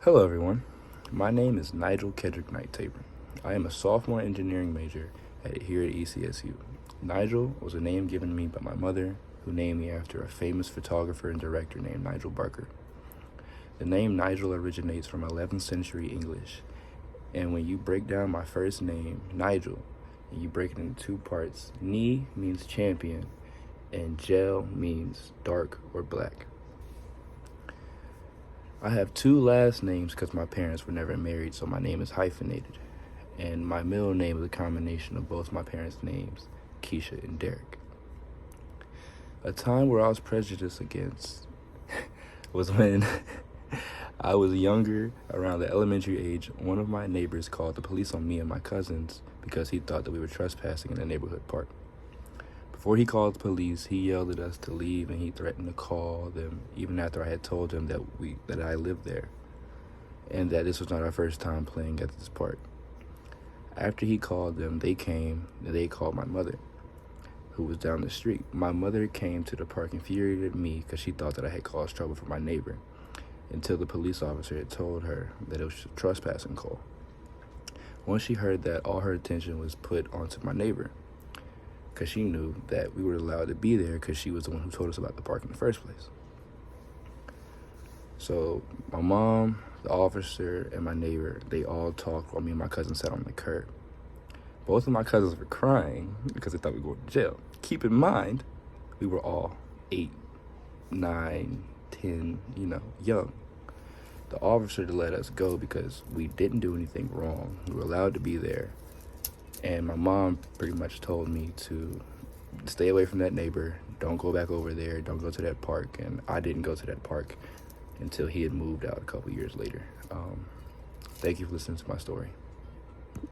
Hello, everyone. My name is Nigel Kedrick Knight Tabor. I am a sophomore engineering major here at ECSU. Nigel was a name given me by my mother, who named me after a famous photographer and director named Nigel Barker. The name Nigel originates from 11th century English, and when you break down my first name, Nigel, and you break it into two parts, Ni means champion, and Gel means dark or black. I have two last names because my parents were never married, so my name is hyphenated. And my middle name is a combination of both my parents' names, Keisha and Derek. A time where I was prejudiced against was when I was younger, around the elementary age. One of my neighbors called the police on me and my cousins because he thought that we were trespassing in a neighborhood park. Before he called the police, he yelled at us to leave, and he threatened to call them even after I had told him that I lived there and that this was not our first time playing at this park. After he called them, they came and they called my mother, who was down the street. My mother came to the park infuriated at me because she thought that I had caused trouble for my neighbor, until the police officer had told her that it was a trespassing call. Once she heard that, all her attention was put onto my neighbor, because she knew that we were allowed to be there because she was the one who told us about the park in the first place. So my mom, the officer, and my neighbor, they all talked while me and my cousin sat on the curb. Both of my cousins were crying because they thought we were going to jail. Keep in mind, we were all 8, 9, 10, young. The officer let us go because we didn't do anything wrong. We were allowed to be there. And my mom pretty much told me to stay away from that neighbor, don't go back over there, don't go to that park. And I didn't go to that park until he had moved out a couple years later. Thank you for listening to my story.